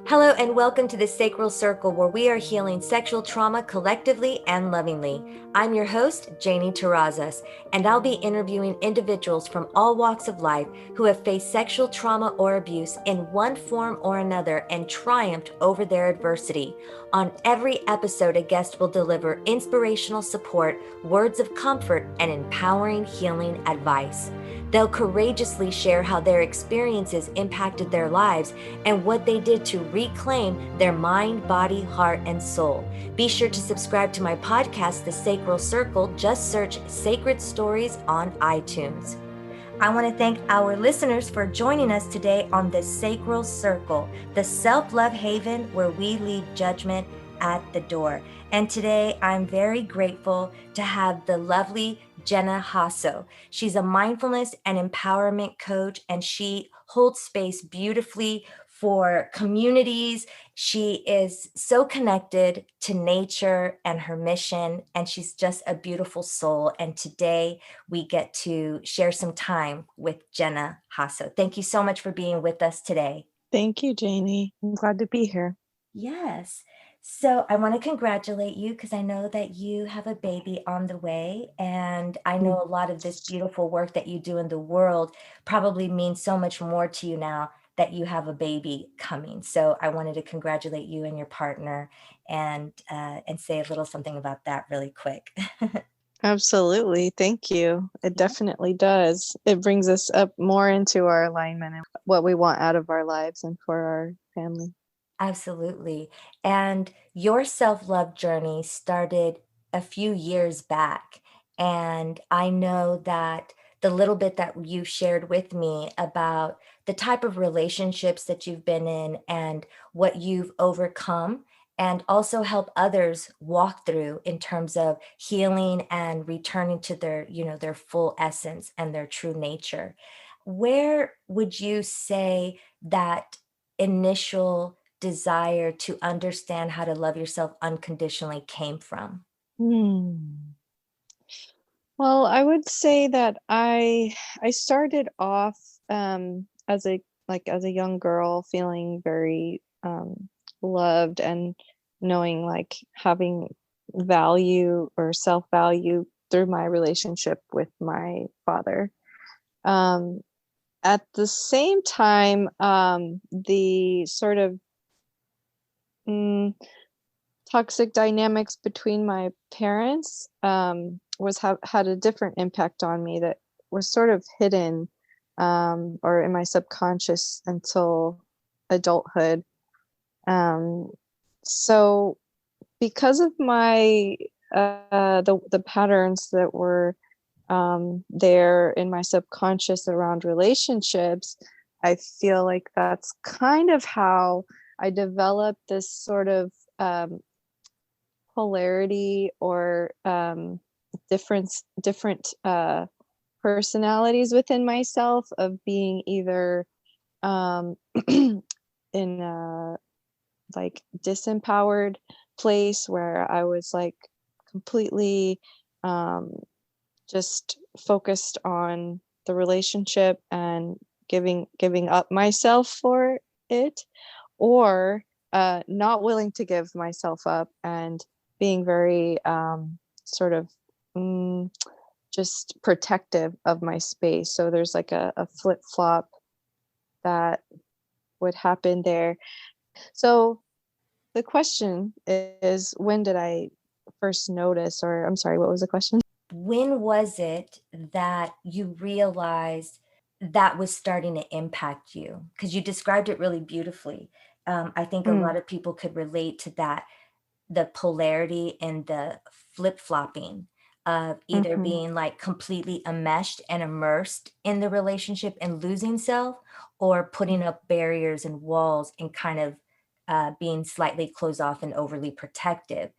Hello, and welcome to the Sacral Circle, where we are healing sexual trauma collectively and lovingly. I'm your host, Janie Terrazas, and I'll be interviewing individuals from all walks of life who have faced sexual trauma or abuse in one form or another and triumphed over their adversity. On every episode, a guest will deliver inspirational support, words of comfort, and empowering healing advice. They'll courageously share how their experiences impacted their lives and what they did to reclaim their mind, body, heart, and soul. Be sure to subscribe to my podcast, The Sacral Circle. Just search Sacred Stories on iTunes. I want to thank our listeners for joining us today on The Sacral Circle, the self-love haven where we leave judgment at the door. And today I'm very grateful to have the lovely Jenna Hasso. She's a mindfulness and empowerment coach, and she holds space beautifully for communities. She is so connected to nature and her mission, and she's just a beautiful soul. And today we get to share some time with Jenna Hasso. Thank you so much for being with us today. Thank you, Janie. I'm glad to be here. Yes. So I want to congratulate you because I know that you have a baby on the way. And I know a lot of this beautiful work that you do in the world probably means so much more to you now that you have a baby coming. So I wanted to congratulate you and your partner and say a little something about that really quick. Absolutely. Thank you. It definitely does. It brings us up more into our alignment and what we want out of our lives and for our family. Absolutely. And your self-love journey started a few years back. And I know that the little bit that you shared with me about the type of relationships that you've been in and what you've overcome, and also help others walk through in terms of healing and returning to their full essence and their true nature. Where would you say that initial desire to understand how to love yourself unconditionally came from? Hmm. Well, I would say that I started off as a young girl feeling very loved and knowing like having value or self-value through my relationship with my father. Um, at the same time, the sort of mm, toxic dynamics between my parents had a different impact on me that was sort of hidden or in my subconscious until adulthood. Um, so because of my the patterns that were there in my subconscious around relationships, I feel like that's kind of how I developed this sort of polarity or different personalities within myself of being either um, in a like disempowered place where I was like completely um, just focused on the relationship and giving up myself for it, or not willing to give myself up and being very sort of mm, just protective of my space. So there's like a flip flop that would happen there. So the question is, when did I first notice, or I'm sorry, what was the question? When was it that you realized that was starting to impact you? Because you described it really beautifully. I think a Mm, lot of people could relate to that, the polarity and the flip-flopping of either mhm. being like completely enmeshed and immersed in the relationship and losing self, or putting up barriers and walls and kind of being slightly closed off and overly protective.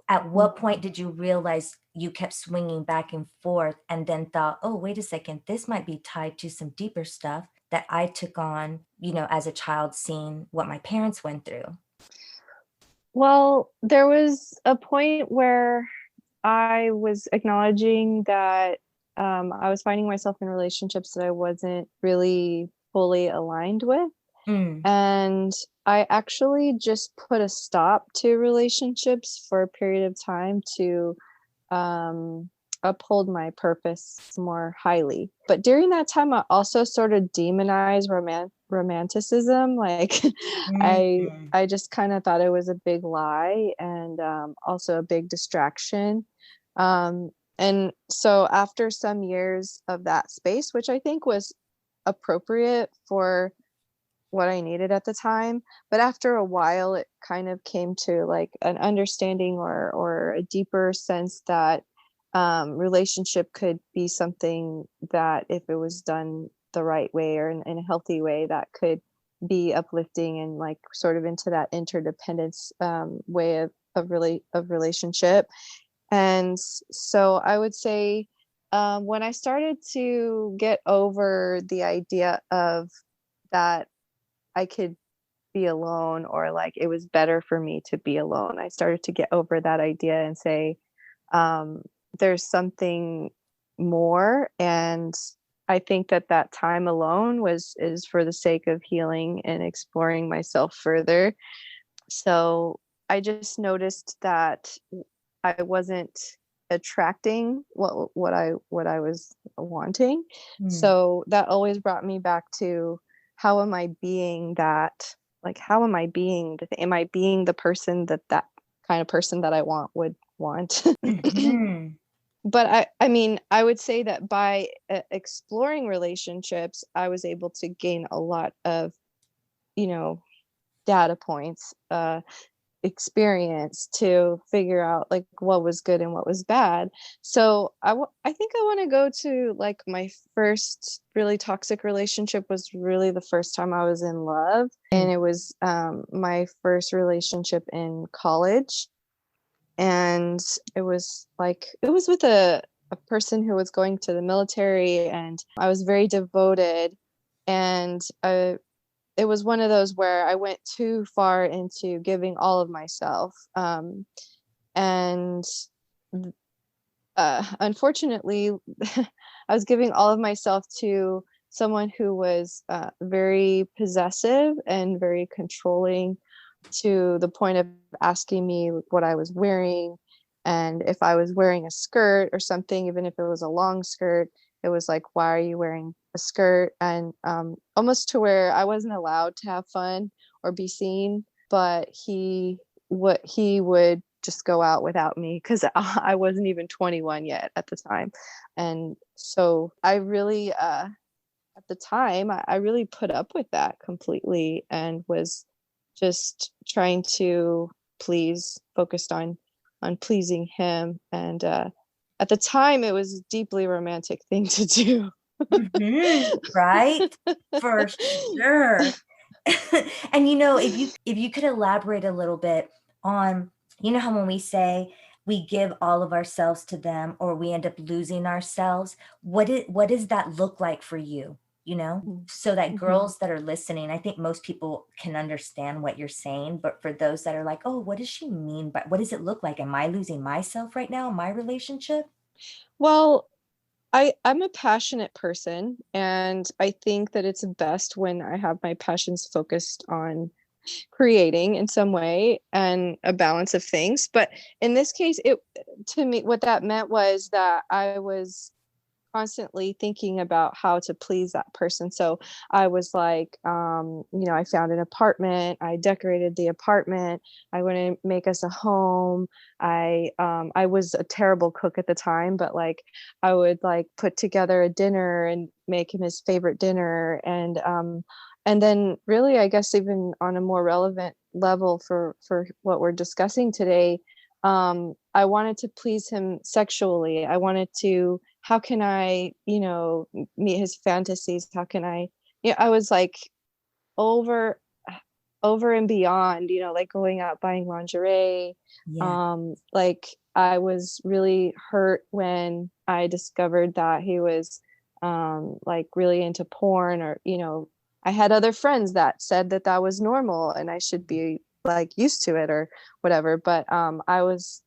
At what point Mhm. did you realize you kept swinging back and forth and then thought, oh, wait a second, this might be tied to some deeper stuff that I took on, as a child, seeing what my parents went through? Well, there was a point where I was acknowledging that I was finding myself in relationships that I wasn't really fully aligned with. Mm. And I actually just put a stop to relationships for a period of time to um, uphold my purpose more highly. But during that time, I also sort of demonized romanticism. Like, I Mm. I just kind of thought it was a big lie and also a big distraction. Um, and so after some years of that space, which I think was appropriate for what I needed at the time. But after a while, it kind of came to like an understanding or a deeper sense that relationship could be something that if it was done the right way or in a healthy way, that could be uplifting and like sort of into that interdependence way of relationship. And so I would say when I started to get over the idea of that I could be alone or like it was better for me to be alone. I started to get over that idea and say, um, there's something more. And I think that that time alone is for the sake of healing and exploring myself further. So I just noticed that I wasn't attracting what I was wanting. Mm. So that always brought me back to how am I being that like how am I being am I being the person that kind of person that I would want. Mhm. But I mean, I would say that by exploring relationships, I was able to gain a lot of, you know, data points, experience to figure out like what was good and what was bad. So I think I want to go to like my first really toxic relationship was really the first time I was in love, Mm. and it was my first relationship in college. And it was with a person who was going to the military, and I was very devoted. And it was one of those where I went too far into giving all of myself. And unfortunately, I was giving all of myself to someone who was very possessive and very controlling, to the point of asking me what I was wearing. And if I was wearing a skirt or something, even if it was a long skirt, it was like, why are you wearing a skirt? And almost to where I wasn't allowed to have fun or be seen. But he would just go out without me because I wasn't even 21 yet at the time. And so I really, at the time, I really put up with that completely and was just trying to focused on pleasing him. And at the time, it was a deeply romantic thing to do. Mhm. Right? For sure. And if you could elaborate a little bit on, how when we say we give all of ourselves to them or we end up losing ourselves, what does that look like for you? So that Mhm. girls that are listening, I think most people can understand what you're saying, but for those that are like, oh, what does she mean? But what does it look like? Am I losing myself right now in my relationship? Well, I'm a passionate person, and I think that it's best when I have my passions focused on creating in some way and a balance of things. But in this case, it to me, what that meant was that I was constantly thinking about how to please that person. So I was like, I found an apartment, I decorated the apartment, I want to make us a home. I was a terrible cook at the time, but like I would like put together a dinner and make him his favorite dinner. And then really I guess even on a more relevant level for what we're discussing today, I wanted to please him sexually. I wanted to how can I, meet his fantasies? How can I, I was like over, over and beyond, like going out buying lingerie. Yeah. Like I was really hurt when I discovered that he was, like really into porn or, I had other friends that said that that was normal and I should be like used to it or whatever. But I was,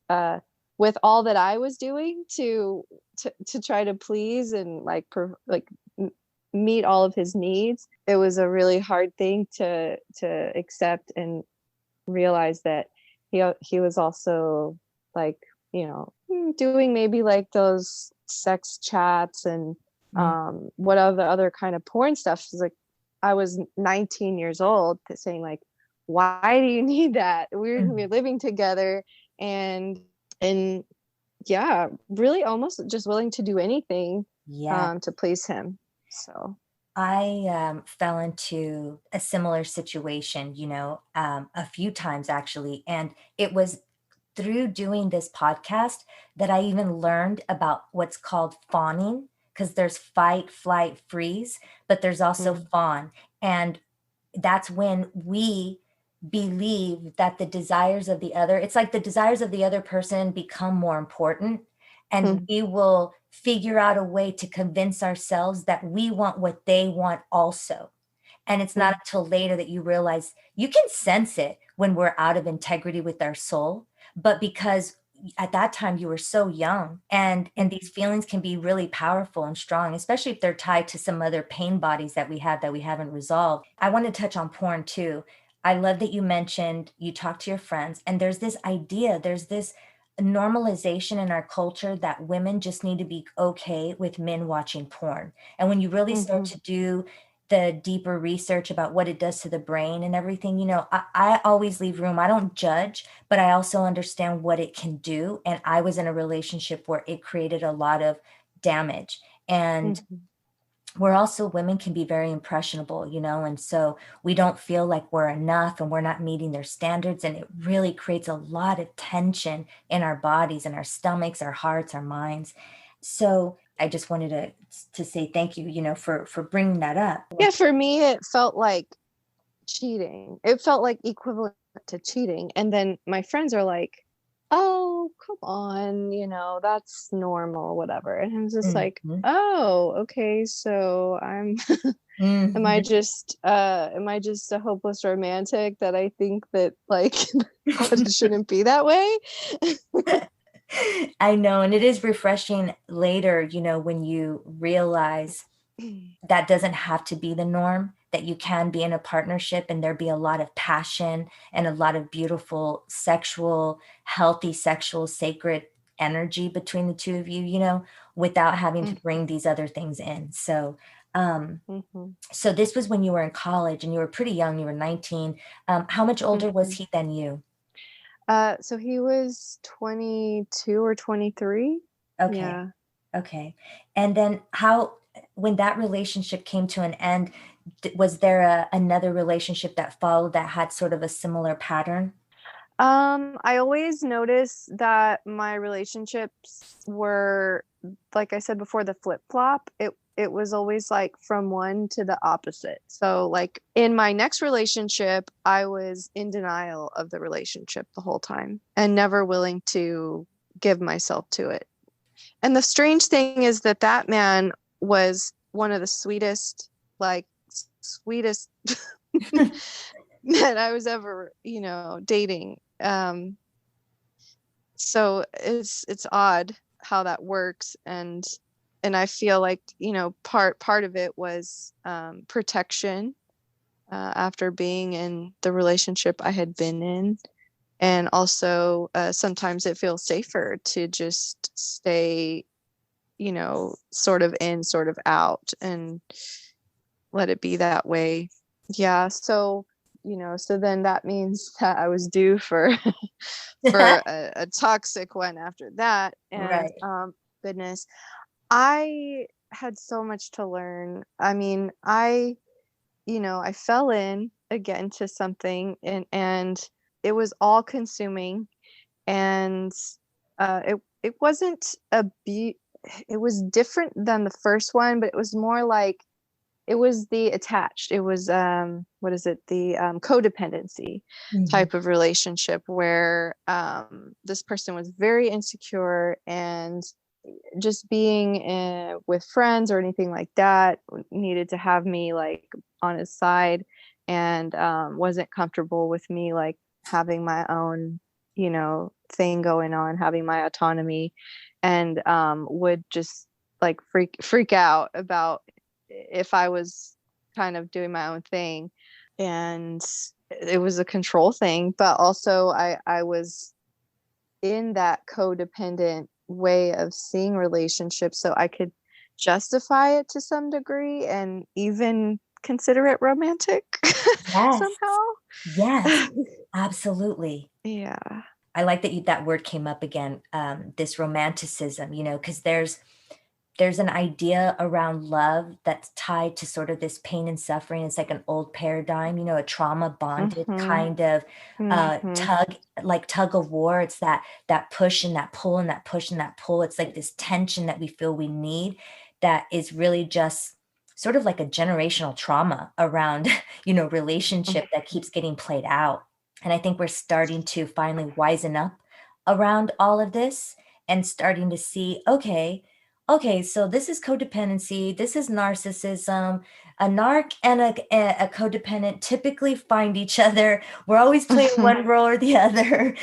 with all that I was doing to try to please and like meet all of his needs. It was a really hard thing to accept and realize that he was also like, doing maybe like those sex chats and Mm. what other kind of porn stuff. Is like, I was 19 years old saying like, why do you need that? We're Mm. living together, and yeah, really almost just willing to do anything Yeah. to please him. So I fell into a similar situation, a few times actually. And it was through doing this podcast that I even learned about what's called fawning, because there's fight, flight, freeze, but there's also mm, fawn. And that's when we believe that the desires of the other, it's like the desires of the other person become more important, and mm, we will figure out a way to convince ourselves that we want what they want also. And it's not mm, until later that you realize you can sense it when we're out of integrity with our soul. But because at that time you were so young, and mm, these feelings can be really powerful and strong, especially if they're tied to some other pain bodies that we have that we haven't resolved. I want to touch on porn too. I love that you mentioned you talk to your friends, and there's this idea, there's this normalization in our culture that women just need to be okay with men watching porn. And when you really start mhm, to do the deeper research about what it does to the brain and everything, I always leave room. I don't judge, but I also understand what it can do. And I was in a relationship where it created a lot of damage. And mhm, we're also, women can be very impressionable, and so we don't feel like we're enough and we're not meeting their standards. And it really creates a lot of tension in our bodies and our stomachs, our hearts, our minds. So I just wanted to say thank you, for bringing that up. yeah, for me it felt like cheating. It felt like equivalent to cheating. And then my friends are like, oh, come on, that's normal, whatever. And I'm just like, Mhm. oh, okay, so Mhm. am I just a hopeless romantic that I think that like that it shouldn't be that way? I know, and it is refreshing later, when you realize that doesn't have to be the norm, that you can be in a partnership and there be a lot of passion and a lot of beautiful sexual, healthy sexual, sacred energy between the two of you, without having to Mhm, bring these other things in. Um, mhm, so this was when you were in college and you were pretty young, you were 19. How much older was mhm. he than you? So he was 22 or 23. Okay. Yeah. Okay. And then when that relationship came to an end, was there another relationship that followed that had sort of a similar pattern? I always noticed that my relationships were, like I said before, the flip-flop. It was always like from one to the opposite. So like in my next relationship, I was in denial of the relationship the whole time and never willing to give myself to it. And the strange thing is that that man was one of the sweetest, like sweetest men I was ever, dating. So it's odd how that works, and I feel like, part of it was protection after being in the relationship I had been in, and also sometimes it feels safer to just stay, sort of in, sort of out, and let it be that way. Yeah, so then that means that I was due for for a toxic one after that. And Right. goodness, I had so much to learn. I mean, I fell in again to something, and it was all consuming, and it wasn't it was different than the first one, but it was more like it was the attached. It was what is it? The codependency Mhm. type of relationship where this person was very insecure, and just being with friends or anything like that needed to have me like on his side, and wasn't comfortable with me like having my own, thing going on, having my autonomy, and would just like freak out about if I was kind of doing my own thing. And it was a control thing, but also I was in that codependent way of seeing relationships so I could justify it to some degree and even consider it romantic Yes. Yes, somehow. absolutely. Yeah. I like that that word came up again, this romanticism, because there's an idea around love that's tied to sort of this pain and suffering. It's like an old paradigm, a trauma bonded Mhm. kind of Mhm. tug of war. It's that push and that pull and that push and that pull. It's like this tension that we feel we need that is really just sort of like a generational trauma around, relationship that keeps getting played out. And I think we're starting to finally wisen up around all of this and starting to see, okay, so this is codependency, this is narcissism. A narc and a codependent typically find each other. We're always playing Mhm. one role or the other.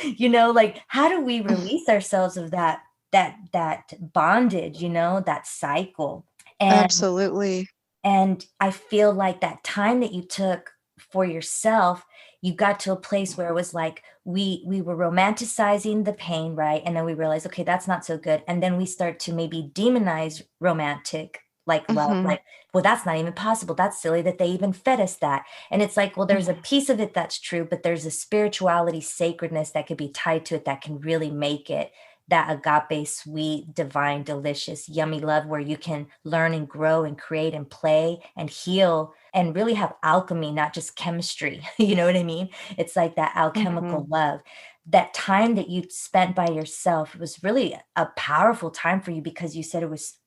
Like how do we release ourselves of that bondage, that cycle? And Absolutely. and I feel like that time that you took for yourself, you got to a place where it was like we were romanticizing the pain, right? And then we realized, okay, that's not so good. And then we start to maybe demonize romantic like love, Mhm. like, well, that's not even possible. That's silly that they even fed us that. And it's like, well, there's a piece of it that's true, but there's a spirituality, sacredness that could be tied to it that can really make it that agape, sweet, divine, delicious, yummy love where you can learn and grow and create and play and heal and really have alchemy, not just chemistry. You know what I mean? It's like that alchemical Mhm. love. That time that you spent by yourself was really a powerful time for you because you said it was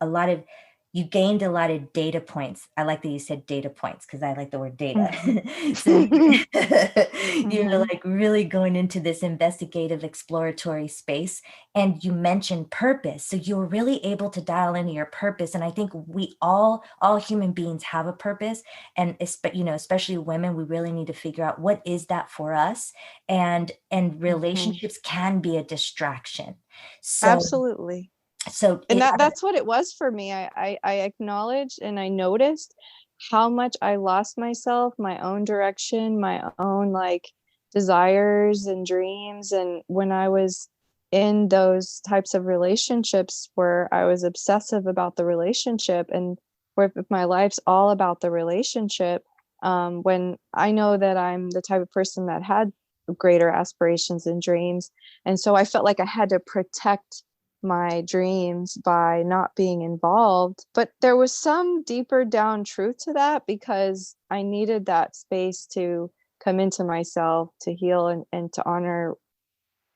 you gained a lot of data points. I like that you said data points because I like the word data. Mhm. So you're Mhm. like really going into this investigative exploratory space, and you mentioned purpose. So you were really able to dial into your purpose. And I think we all human beings have a purpose. And especially women, we really need to figure out what is that for us. And Mhm. relationships can be a distraction. So Absolutely. so And it that's what it was for me. I acknowledged and I noticed how much I lost myself, my own direction, my own, like, desires and dreams, and when I was in those types of relationships where I was obsessive about the relationship and where if my life's all about the relationship, when I know that I'm the type of person that had greater aspirations and dreams, and so I felt like I had to protect my dreams by not being involved. But there was some deeper down truth to that because I needed that space to come into myself, to heal and to honor.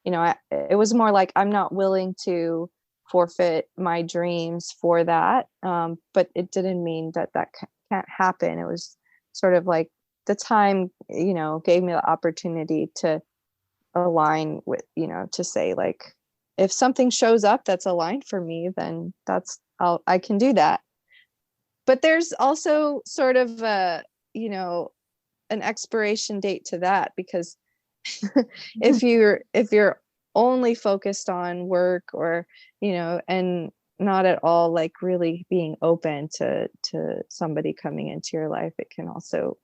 It was more like I'm not willing to forfeit my dreams for that. But it didn't mean that can't happen. It was sort of like the time, gave me the opportunity to align with, to say like, if something shows up that's aligned for me, then I can do that. But there's also sort of you know, an expiration date to that because if you're only focused on work or, and not at all like really being open to somebody coming into your life, it can also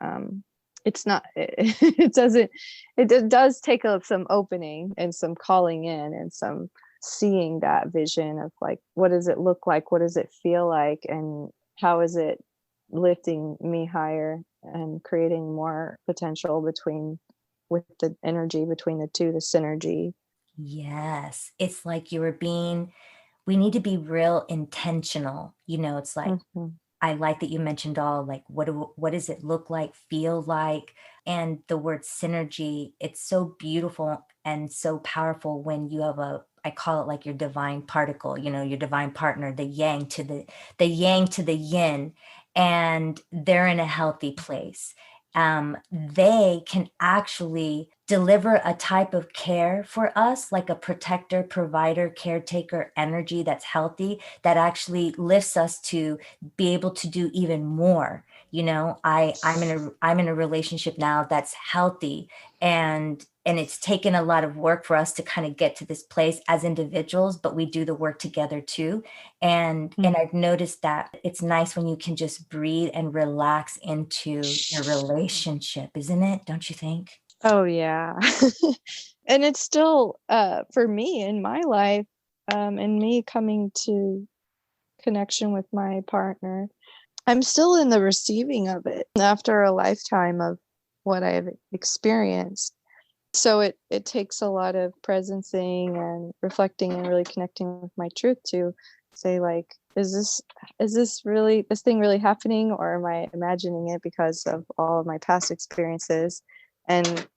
it's not it doesn't it does take some opening and some calling in and some seeing that vision of like, what does it look like, what does it feel like, and how is it lifting me higher and creating more potential between with the energy between the two, the synergy. Yes, it's like we need to be real intentional. It's like, Mhm. I like that you mentioned all like what does it look like, feel like, and the word synergy. It's so beautiful and so powerful when you have I call it like your divine particle, your divine partner, the yang to the yin, and they're in a healthy place. They can actually deliver a type of care for us, like a protector, provider, caretaker energy that's healthy, that actually lifts us to be able to do even more. I'm in a relationship now that's healthy, and it's taken a lot of work for us to kind of get to this place as individuals, but we do the work together too. And Mm. I've noticed that it's nice when you can just breathe and relax into your relationship, isn't it? Don't you think? Oh yeah. And it's still for me in my life, and me coming to connection with my partner, I'm still in the receiving of it after a lifetime of what I've experienced. So it takes a lot of presencing and reflecting and really connecting with my truth to say, like, is this really, this thing really happening, or am I imagining it because of all of my past experiences? And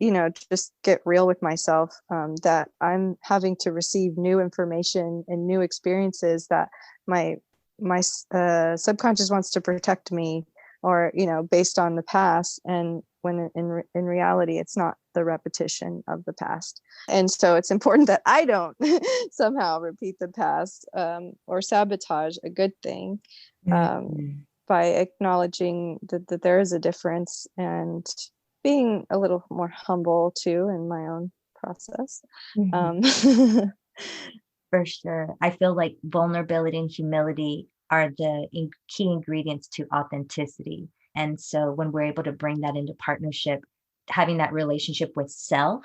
just get real with myself, that I'm having to receive new information and new experiences that my my subconscious wants to protect me, or based on the past, and when in reality it's not the repetition of the past. And so it's important that I don't somehow repeat the past, or sabotage a good thing, um, Mhm. by acknowledging that there is a difference, and being a little more humble too in my own process. Mhm. um, For sure. I feel like vulnerability and humility are the key ingredients to authenticity. And so when we're able to bring that into partnership, having that relationship with self,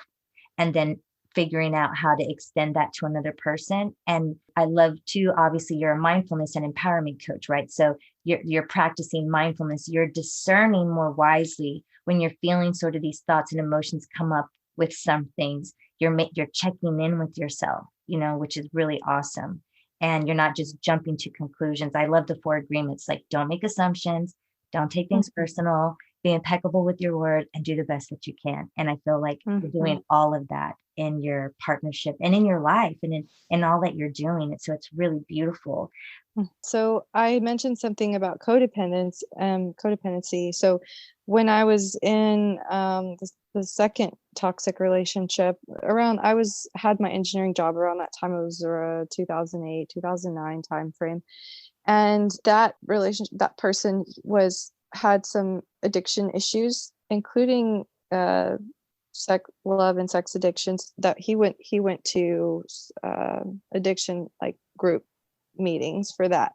and then figuring out how to extend that to another person. And I love too, obviously, you're a mindfulness and empowerment coach, right? So you're practicing mindfulness, you're discerning more wisely when you're feeling sort of these thoughts and emotions come up with some things. You're checking in with yourself, which is really awesome. And you're not just jumping to conclusions. I love the four agreements, like don't make assumptions, don't take things mhm, personal, be impeccable with your word, and do the best that you can. And I feel like you're mhm. doing all of that in your partnership and in your life and in all that you're doing. So it's really beautiful. So I mentioned something about codependency. So when I was in the second toxic relationship, around I was had my engineering job around that time. It was 2008, 2009 time frame. And that person was had some addiction issues, including love and sex addictions. That he went to uh, addiction like group meetings for that,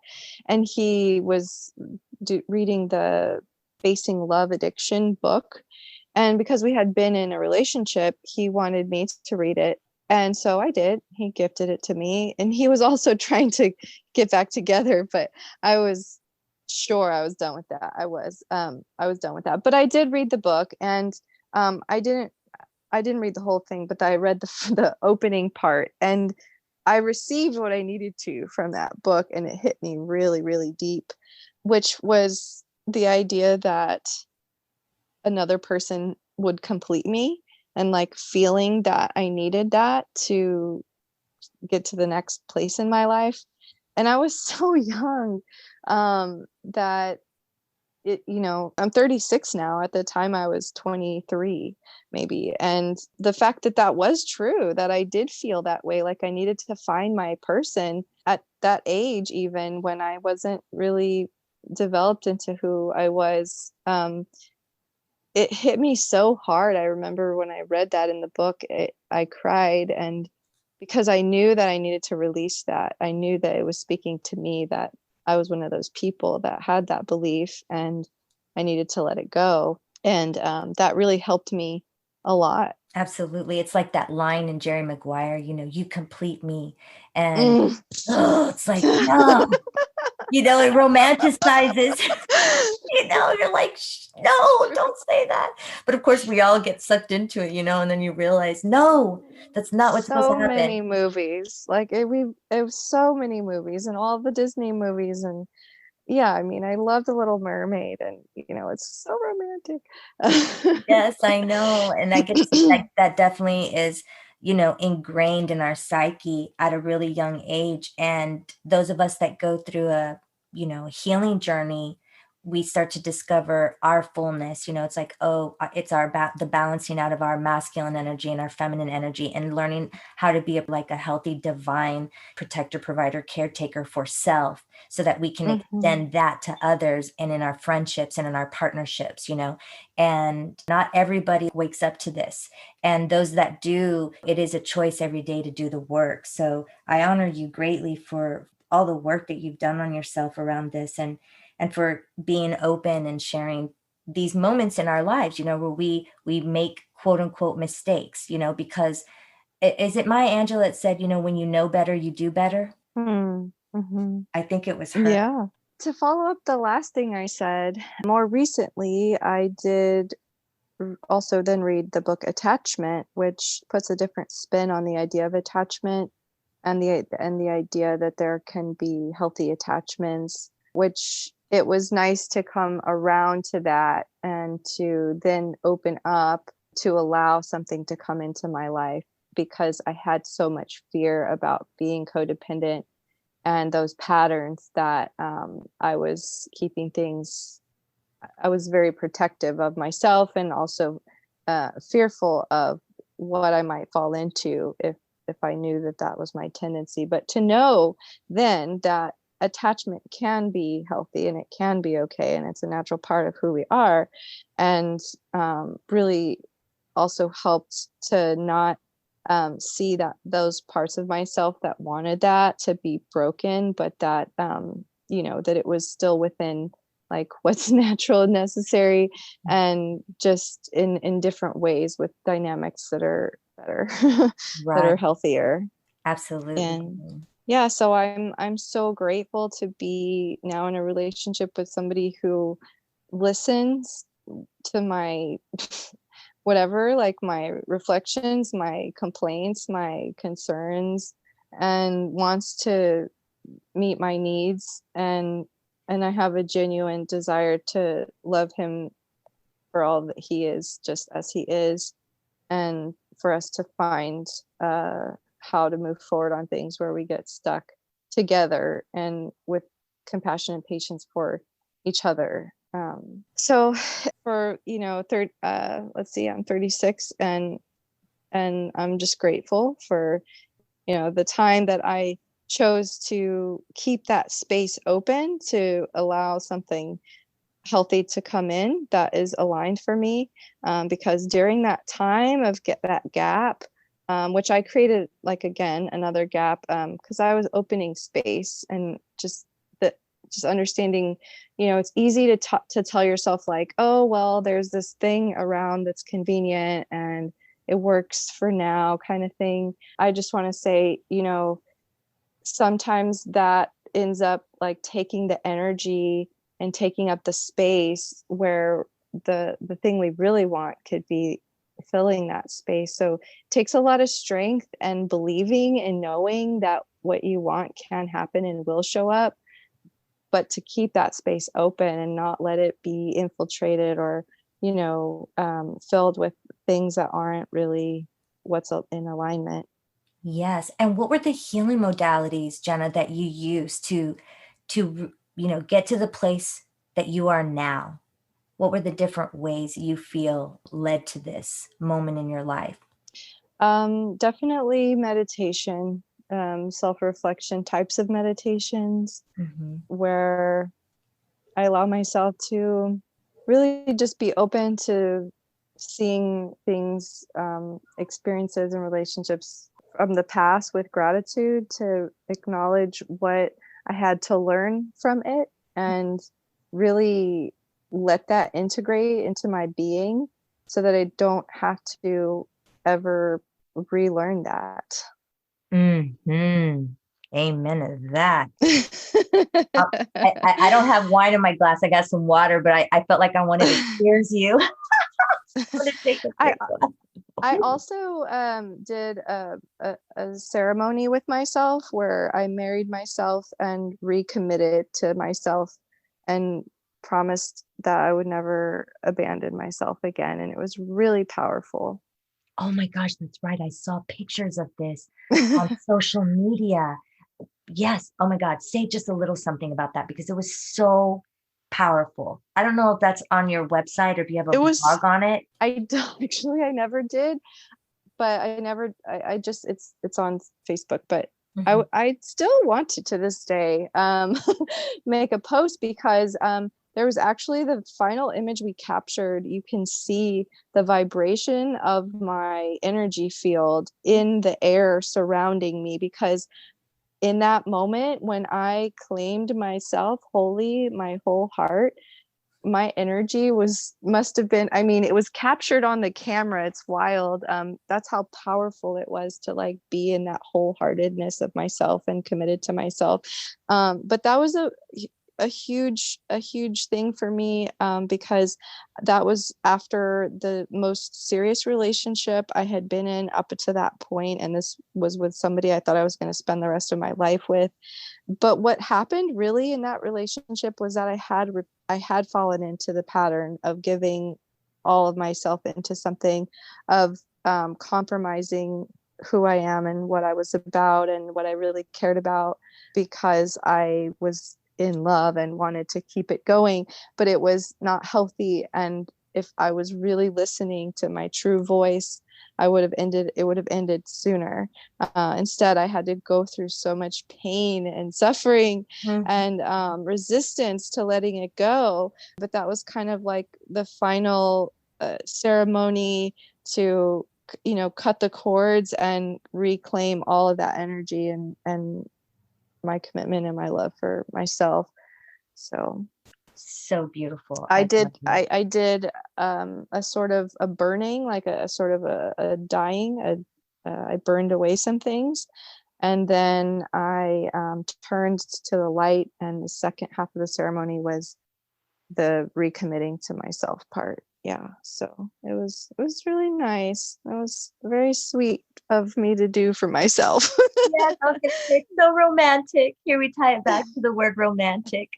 and he was reading the Facing Love Addiction book. And because we had been in a relationship, he wanted me to read it, and so I did. He gifted it to me, and he was also trying to get back together, but I was sure I was done with that. I was done with that, but I did read the book. And I didn't read the whole thing, but I read the the opening part, and I received what I needed to from that book, and it hit me really, really deep, which was the idea that another person would complete me, and like feeling that I needed that to get to the next place in my life. And I was so young, that I'm 36 now. At the time I was 23 maybe. And the fact that that was true, that I did feel that way, like I needed to find my person at that age, even when I wasn't really developed into who I was. It hit me so hard. I remember when I read that in the book, I cried. And because I knew that I needed to release that, I knew that it was speaking to me, that I was one of those people that had that belief, and I needed to let it go. And that really helped me a lot. Absolutely. It's like that line in Jerry Maguire, you complete me. And Mm. oh, it's like, no, it romanticizes. You're like, no, don't say that. But of course, we all get sucked into it, and then you realize, no, that's not what's supposed to So happen. many movies, like it was so many movies, and all the Disney movies. And yeah, I mean, I love The Little Mermaid, and it's so romantic. Yes, I know. And I guess that definitely is, ingrained in our psyche at a really young age. And those of us that go through a healing journey, we start to discover our fullness. It's like, oh, it's the balancing out of our masculine energy and our feminine energy, and learning how to be like a healthy divine protector, provider, caretaker for self, so that we can Mhm. extend that to others and in our friendships and in our partnerships. And not everybody wakes up to this, and those that do, it is a choice every day to do the work. So I honor you greatly for all the work that you've done on yourself around this, and for being open and sharing these moments in our lives, where we make quote unquote mistakes, because is it Maya Angelou that said, when you know better, you do better? Mm, mhm. I think it was her. Yeah. To follow up the last thing I said, more recently, I did also then read the book Attachment, which puts a different spin on the idea of attachment and the idea that there can be healthy attachments, which it was nice to come around to that and to then open up to allow something to come into my life, because I had so much fear about being codependent and those patterns that I was keeping things. I was very protective of myself, and also fearful of what I might fall into if I knew that that was my tendency. But to know then that attachment can be healthy and it can be okay, and it's a natural part of who we are, and really also helped to not see that those parts of myself that wanted that to be broken, but that that it was still within like what's natural and necessary, and just in different ways with dynamics that are better, that Right. are healthier. Absolutely. And yeah, so I'm so grateful to be now in a relationship with somebody who listens to my whatever, like my reflections, my complaints, my concerns, and wants to meet my needs, and I have a genuine desire to love him for all that he is, just as he is, and for us to find how to move forward on things where we get stuck together, and with compassion and patience for each other. So for third let's see, I'm 36, and I'm just grateful for the time that I chose to keep that space open to allow something healthy to come in that is aligned for me, because during that time of get that gap, which I created, like, again another gap, because I was opening space, and just understanding, it's easy to tell yourself, like, oh well, there's this thing around that's convenient and it works for now, kind of thing. I just want to say, sometimes that ends up like taking the energy and taking up the space where the thing we really want could be filling that space. So it takes a lot of strength and believing and knowing that what you want can happen and will show up, but to keep that space open and not let it be infiltrated or filled with things that aren't really what's in alignment. Yes. And what were the healing modalities, Jenna, that you used to get to the place that you are now? What were the different ways you feel led to this moment in your life? Definitely meditation, self-reflection types of meditations, Hmm. where I allow myself to really just be open to seeing things, experiences and relationships from the past with gratitude, to acknowledge what I had to learn from it, and really let that integrate into my being so that I don't have to ever relearn that. Hmm. Amen to that. Uh, I don't have wine in my glass. I got some water, but I felt like I wanted to cheers you. I want to take a I big glass. I also did a ceremony with myself where I married myself and recommitted to myself, and promised that I would never abandon myself again. And it was really powerful. Oh my gosh, that's right. I saw pictures of this on social media. Yes. Oh my God. Say just a little something about that, because it was so powerful. I don't know if that's on your website or if you have a It was, blog on it. I don't actually, I never did, but I just, it's on Facebook, but Mhm. I still want to this day, make a post because, there was actually the final image we captured. You can see the vibration of my energy field in the air surrounding me, because in that moment when I claimed myself wholly, my whole heart, my energy must have been, I mean, it was captured on the camera. It's wild. That's how powerful it was to like be in that wholeheartedness of myself and committed to myself. But that was a huge thing for me, because that was after the most serious relationship I had been in up to that point, and this was with somebody I thought I was going to spend the rest of my life with. But what happened really in that relationship was that I had fallen into the pattern of giving all of myself into something, of compromising who I am and what I was about and what I really cared about, because I was in love and wanted to keep it going, but it was not healthy. And if I was really listening to my true voice, it would have ended sooner. Instead, I had to go through so much pain and suffering Mhm. and resistance to letting it go. But that was kind of like the final ceremony to, cut the cords and reclaim all of that energy and my commitment and my love for myself. So So beautiful. I love it. I did a sort of a burning, like a sort of a dying, I burned away some things, and then I turned to the light, and the second half of the ceremony was the recommitting to myself part. Yeah, so it was really nice. It was very sweet of me to do for myself. Yes, I was gonna say it's so romantic. Here we tie it back to the word romantic.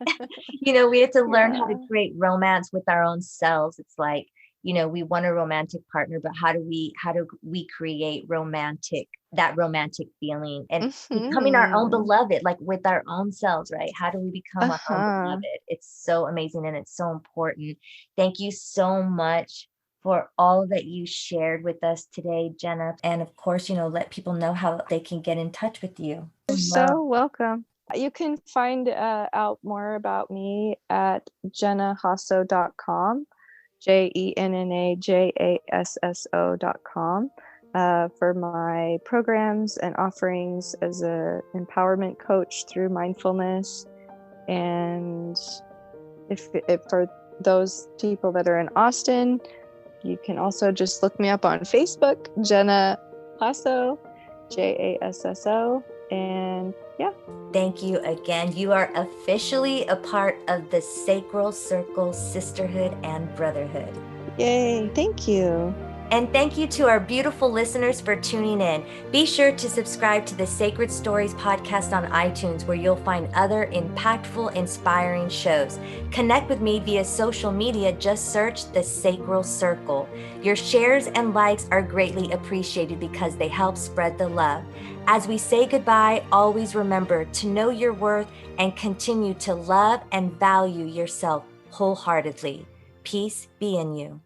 We have to learn how to Yeah. create romance with our own selves. It's like, we want a romantic partner, but how do we create that romantic feeling and becoming our own Mhm. beloved, like with our own selves, right? How do we become our own Uh-huh. beloved? It's so amazing and it's so important. Thank you so much for all that you shared with us today, Jenna. And of course, let people know how they can get in touch with you. You're Love. so welcome. You can find out more about me at jennahasso.com, JENNAJASSO.com, for my programs and offerings as a empowerment coach through mindfulness. And if for those people that are in Austin, you can also just look me up on Facebook, Jenna Hasso, JASSO. And yeah. Thank you again. You are officially a part of the Sacral Circle Sisterhood and Brotherhood. Yay. Thank you. And thank you to our beautiful listeners for tuning in. Be sure to subscribe to the Sacred Stories podcast on iTunes, where you'll find other impactful, inspiring shows. Connect with me via social media. Just search the Sacral Circle. Your shares and likes are greatly appreciated because they help spread the love. As we say goodbye, always remember to know your worth and continue to love and value yourself wholeheartedly. Peace be in you.